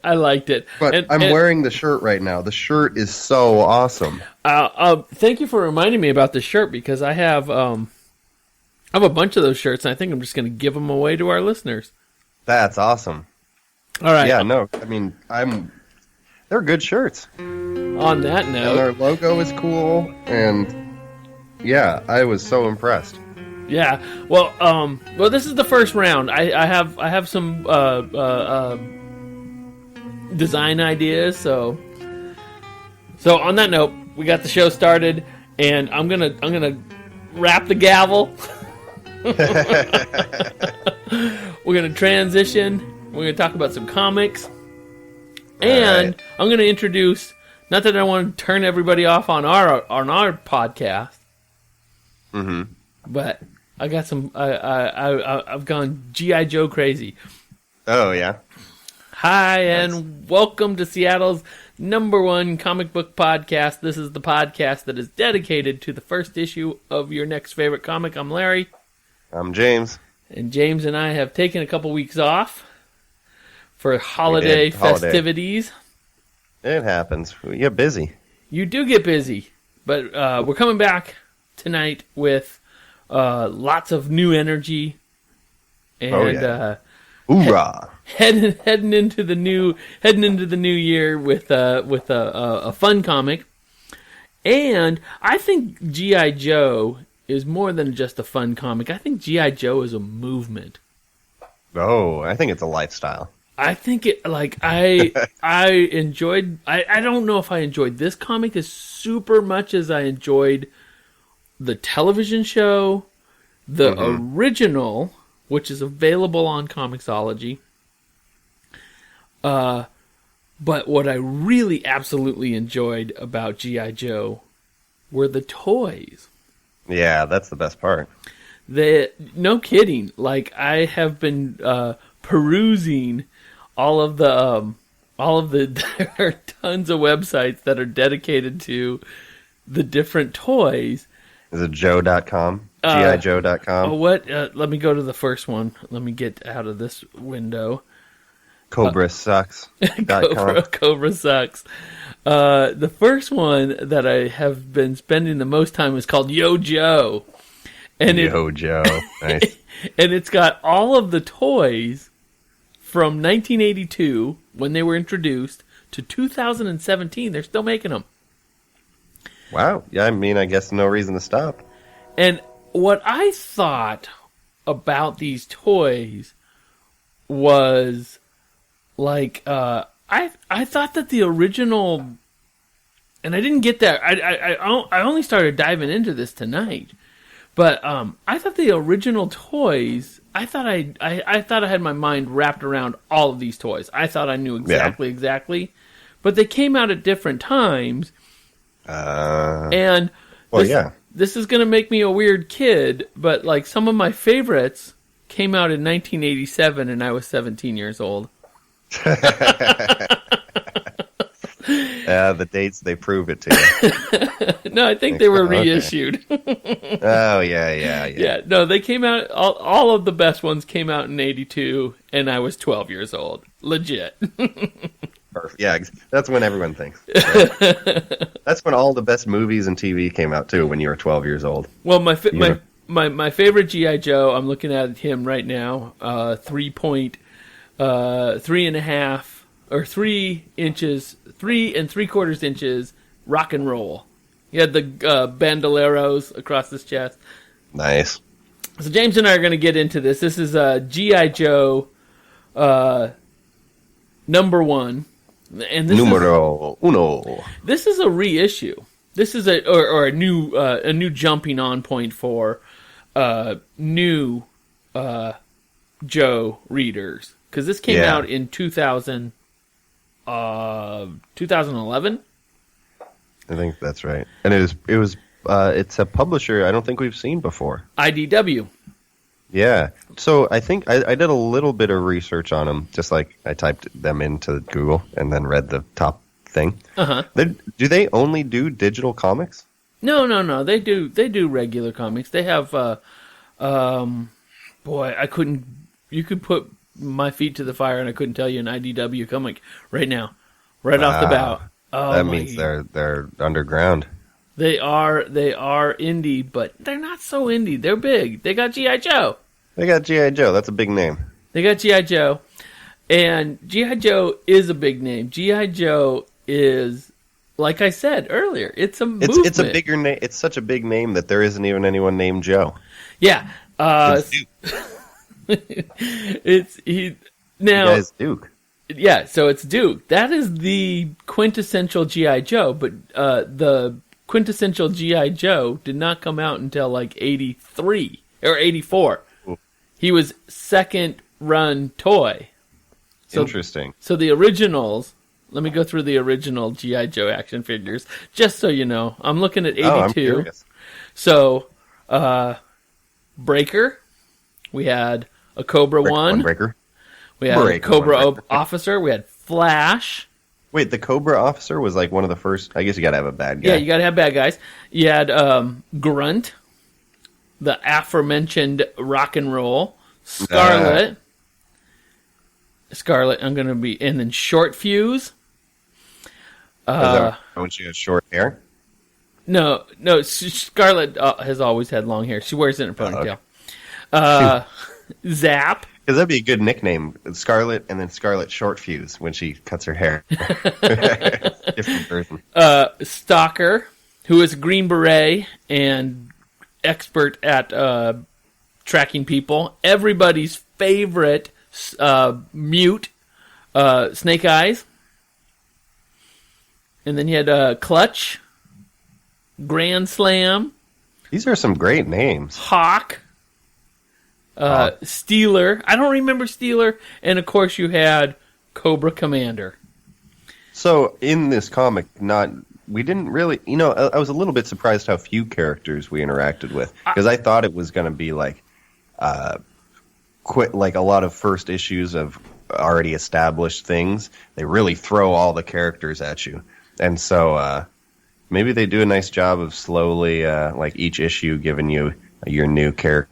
I liked it. But I'm wearing the shirt right now. The shirt is so awesome. Thank you for reminding me about the shirt, because I have a bunch of those shirts, and I think I'm just going to give them away to our listeners. That's awesome. All right. Yeah, no, I mean, they're good shirts. On that note. And their logo is cool, and yeah, I was so impressed. Yeah, well, this is the first round. I have some design ideas. So on that note, we got the show started, and I'm gonna wrap the gavel. We're gonna transition. We're gonna talk about some comics, and right. I'm gonna introduce. Not that I want to turn everybody off on our podcast. Mm-hmm. But I got some. I've gone G.I. Joe crazy. Oh yeah. Hi and welcome to Seattle's #1 comic book podcast. This is the podcast that is dedicated to the first issue of your next favorite comic. I'm Larry. I'm James. And James and I have taken a couple weeks off for holiday festivities. It happens. We get busy. You do get busy, but we're coming back tonight with lots of new energy, and hoorah! Heading into the new year with a fun comic. And I think G.I. Joe is more than just a fun comic. I think G.I. Joe is a movement. Oh, I think it's a lifestyle. I think it, like, I enjoyed, I don't know if I enjoyed this comic as super much as I enjoyed the television show, the original, which is available on Comixology. But what I really absolutely enjoyed about G.I. Joe were the toys. Yeah, that's the best part. No kidding. Like, I have been perusing all of the there are tons of websites that are dedicated to the different toys. Is it Joe.com? GIJoe.com? Let me go to the first one. Let me get out of this window. Cobra Sucks. Cobra Sucks. The first one that I have been spending the most time is called Yo Joe. Yo Joe. Nice. And it's got all of the toys from 1982, when they were introduced, to 2017. They're still making them. Wow. Yeah, I mean, I guess no reason to stop. And what I thought about these toys was, like, I thought that the original, and I didn't get that. I only started diving into this tonight, but I thought the original toys. I thought I had my mind wrapped around all of these toys. I thought I knew exactly, but they came out at different times. This is going to make me a weird kid, but like some of my favorites came out in 1987, and I was 17 years old. The dates, they prove it to you. No, I think they were reissued. Oh, yeah. Yeah, no, they came out, all of the best ones came out in 82, and I was 12 years old. Legit. Perfect. Yeah, that's when everyone thinks. Right? That's when all the best movies and TV came out, too, when you were 12 years old. Well, my favorite G.I. Joe, I'm looking at him right now, 3.5 or 3 inches, 3 3/4 inches rock and roll. He had the bandoleros across his chest. Nice. So James and I are going to get into this. This is G.I. Joe #1. And this Numero uno. This is a reissue. This is a new jumping on point for new Joe readers, because this came out in 2011. I think that's right. And it's a publisher I don't think we've seen before. I.D.W. Yeah. So I think I did a little bit of research on them, just like I typed them into Google and then read the top thing. Uh-huh. Do they only do digital comics? No. They do regular comics. They have, you could put my feet to the fire, and I couldn't tell you an IDW comic right now, right off the bat. Oh, that means they're underground. They are indie, but they're not so indie. They're big. They got G.I. Joe. That's a big name. They got G.I. Joe. And G.I. Joe is a big name. G.I. Joe is, like I said earlier, it's a movement. It's a bigger name. It's such a big name that there isn't even anyone named Joe. Yeah. It's Duke. Yeah, so it's Duke. That is the quintessential G.I. Joe, but the quintessential G.I. Joe did not come out until like 83 or 84. Ooh. He was second run toy. So, interesting. So the originals, let me go through the original G.I. Joe action figures, just so you know. I'm looking at 82. I'm curious. So, Breaker, we had a Cobra 1. Breaker. We had a Cobra Officer. We had Flash. Wait, the Cobra Officer was like one of the first. I guess you got to have a bad guy. Yeah, you got to have bad guys. You had Grunt, the aforementioned Rock and Roll, Scarlet. I'm going to be, and then Short Fuse. When she has short hair? No, Scarlet has always had long hair. She wears it in a ponytail. Zap. Because that'd be a good nickname, Scarlet, and then Scarlet Short Fuse when she cuts her hair. Different version. Stalker, who is a Green Beret and expert at tracking people. Everybody's favorite mute, Snake Eyes. And then you had Clutch, Grand Slam. These are some great names. Hawk. Steeler. I don't remember Steeler. And, of course, you had Cobra Commander. So, in this comic, we didn't really... I was a little bit surprised how few characters we interacted with. Because I thought it was going to be like a lot of first issues of already established things. They really throw all the characters at you. And so, maybe they do a nice job of slowly, each issue giving you your new character.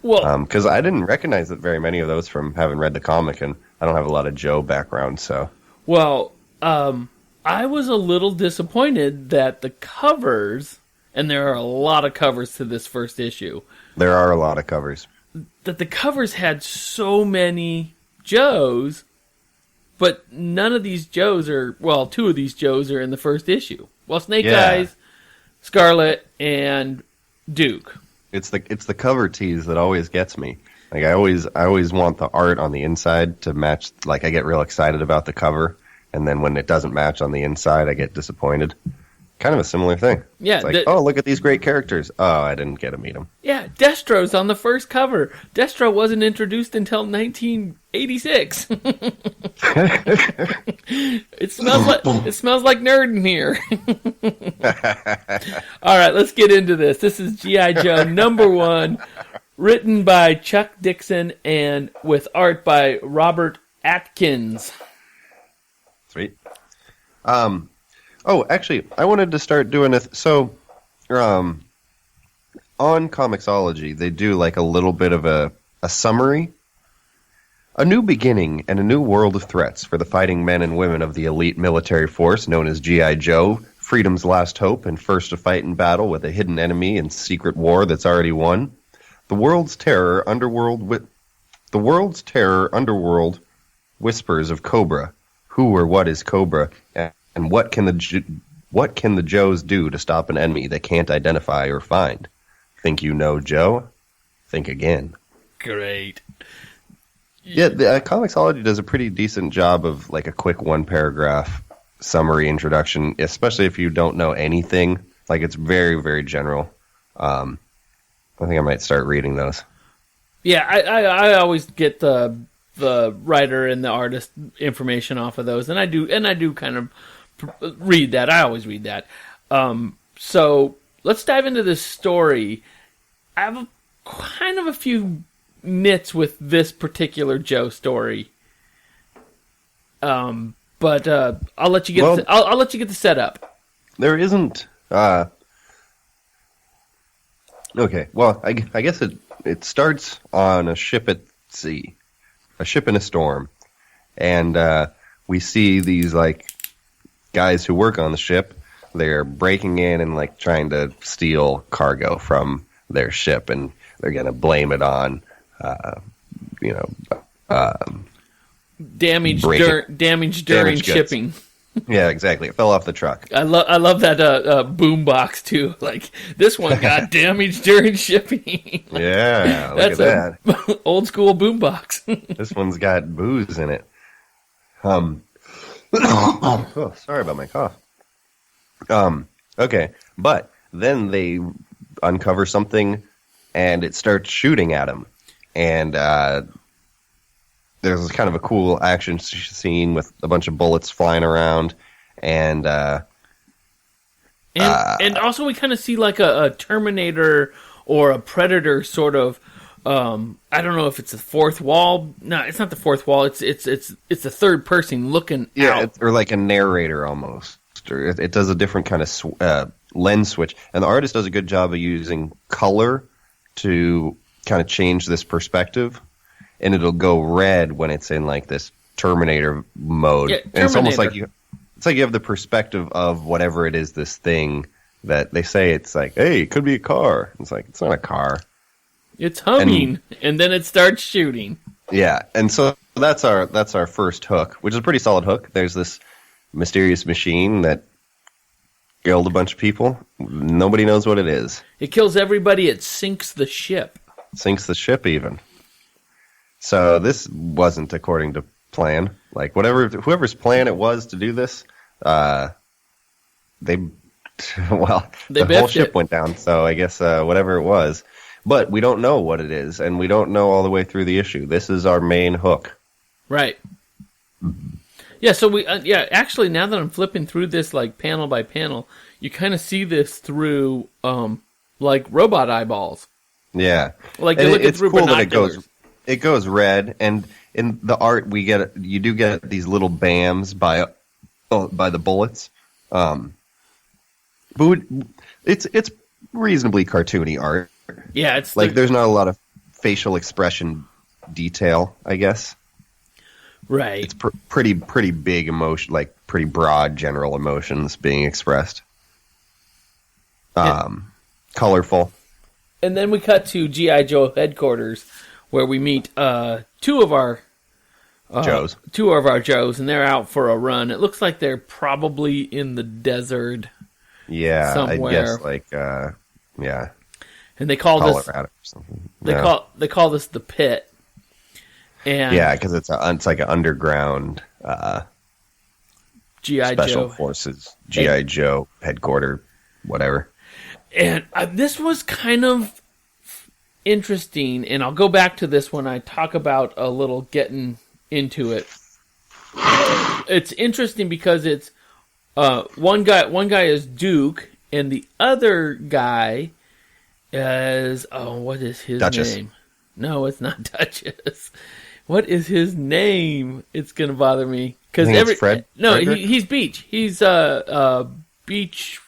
Well, because I didn't recognize that very many of those from having read the comic, and I don't have a lot of Joe background, so. Well, I was a little disappointed that the covers, and there are a lot of covers to this first issue. There are a lot of covers. That the covers had so many Joes, but none of these Joes two of these Joes are in the first issue. Well, Snake Eyes, Scarlet, and Duke. It's the cover tease that always gets me. Like I always want the art on the inside to match. Like I get real excited about the cover, and then when it doesn't match on the inside, I get disappointed. Kind of a similar thing. Yeah. It's like, look at these great characters. Oh, I didn't get to meet them. Yeah, Destro's on the first cover. Destro wasn't introduced until 1986. It smells like nerd in here. All right, let's get into this. This is G.I. Joe #1, written by Chuck Dixon and with art by Robert Atikins. Sweet. Oh, actually, I wanted to start doing it. So, on Comixology, they do like a little bit of a summary. A new beginning and a new world of threats for the fighting men and women of the elite military force known as G.I. Joe, freedom's last hope and first to fight in battle with a hidden enemy in secret war that's already won. The world's terror, underworld whispers of Cobra. Who or what is Cobra? And what can the Joes do to stop an enemy they can't identify or find? Think you know Joe? Think again. Great. Yeah, the Comixology does a pretty decent job of like a quick one-paragraph summary introduction, especially if you don't know anything. Like it's very, very general. I think I might start reading those. Yeah, I always get the writer and the artist information off of those, and I do kind of read that. I always read that. So let's dive into this story. I have a few nits with this particular Joe story. But I'll let you get I'll let you get the setup. There isn't. Okay. Well, I guess it starts on a ship at sea, a ship in a storm, and we see these like guys who work on the ship. They're breaking in and like trying to steal cargo from their ship, and they're gonna blame it on, damage during shipping. Yeah, exactly. It fell off the truck. I love that boom box too. Like this one got damaged during shipping. Yeah, look at that. Old school boom box. This one's got booze in it. Sorry about my cough. Okay, but then they uncover something, and it starts shooting at him, and there's kind of a cool action scene with a bunch of bullets flying around, and also we kind of see like a Terminator or a Predator sort of. I don't know if it's the fourth wall. No, it's not the fourth wall. It's the third person looking out. Or like a narrator almost. Or it does a different kind of lens switch, and the artist does a good job of using color to kind of change this perspective, and it'll go red when it's in like this Terminator mode. Yeah, Terminator. And it's almost like you have the perspective of whatever it is, this thing that they say it's like, hey, it could be a car. It's like, it's not a car. It's humming, and then it starts shooting. Yeah, and so that's our first hook, which is a pretty solid hook. There's this mysterious machine that killed a bunch of people. Nobody knows what it is. It kills everybody. It sinks the ship. Sinks the ship even. So this wasn't according to plan. Like whoever's plan it was to do this, the whole ship went down. So I guess whatever it was. But we don't know what it is, and we don't know all the way through the issue. This is our main hook. Right. Yeah, so actually, now that I'm flipping through this, like, panel by panel, you kind of see this through, like, robot eyeballs. Yeah. Like, you're looking through cool binoculars. That it goes red, and in the art, you do get these little bams by the bullets. But it's reasonably cartoony art. Yeah, it's like, there's not a lot of facial expression detail, I guess. Right. It's pretty big emotion, like pretty broad general emotions being expressed. Colorful. And then we cut to G.I. Joe headquarters, where we meet two of our Joes. And they're out for a run. It looks like they're probably in the desert. Yeah, somewhere. I guess yeah. And they call Colorado or something. They call this the pit. And yeah, because it's like an underground G.I. Special Forces, G.I. Joe headquarters, whatever. And this was kind of interesting, and I'll go back to this when I talk about a little getting into it. It's interesting because it's one guy is Duke, and the other guy is what is his Duchess. name? No, it's not Duchess. What is his name? It's gonna bother me because Fred. No, he's Beach. He's Beach.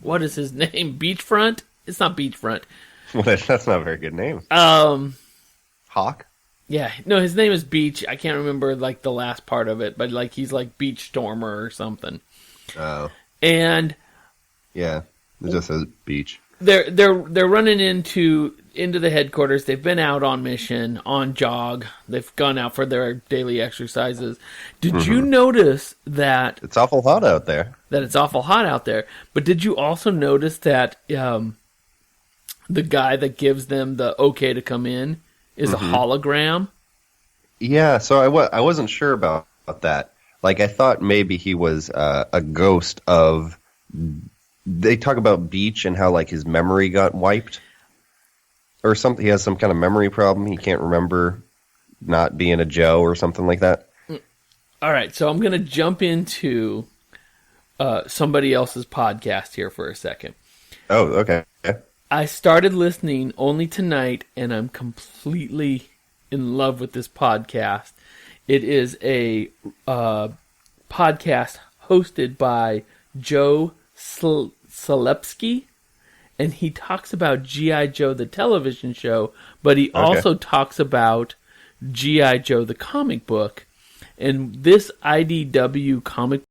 What is his name? Beachfront. It's not Beachfront. Well, that's not a very good name. Hawk. Yeah, no, his name is Beach. I can't remember like the last part of it, but like he's like Beach Stormer or something. Oh. And yeah, it just says Beach. They're running into the headquarters. They've been out on mission, on jog. They've gone out for their daily exercises. Did you notice that it's awful hot out there? But did you also notice that the guy that gives them the okay to come in is a hologram? Yeah, so I wasn't sure about that. Like, I thought maybe he was a ghost of... They talk about Beach and how, like, his memory got wiped. Or something. He has some kind of memory problem. He can't remember not being a Joe or something like that. All right, so I'm going to jump into somebody else's podcast here for a second. Oh, okay. I started listening only tonight, and I'm completely in love with this podcast. It is a podcast hosted by Joe Salepsky, and he talks about G.I. Joe, the television show, but he also talks about G.I. Joe the comic book. And this I.D.W. comic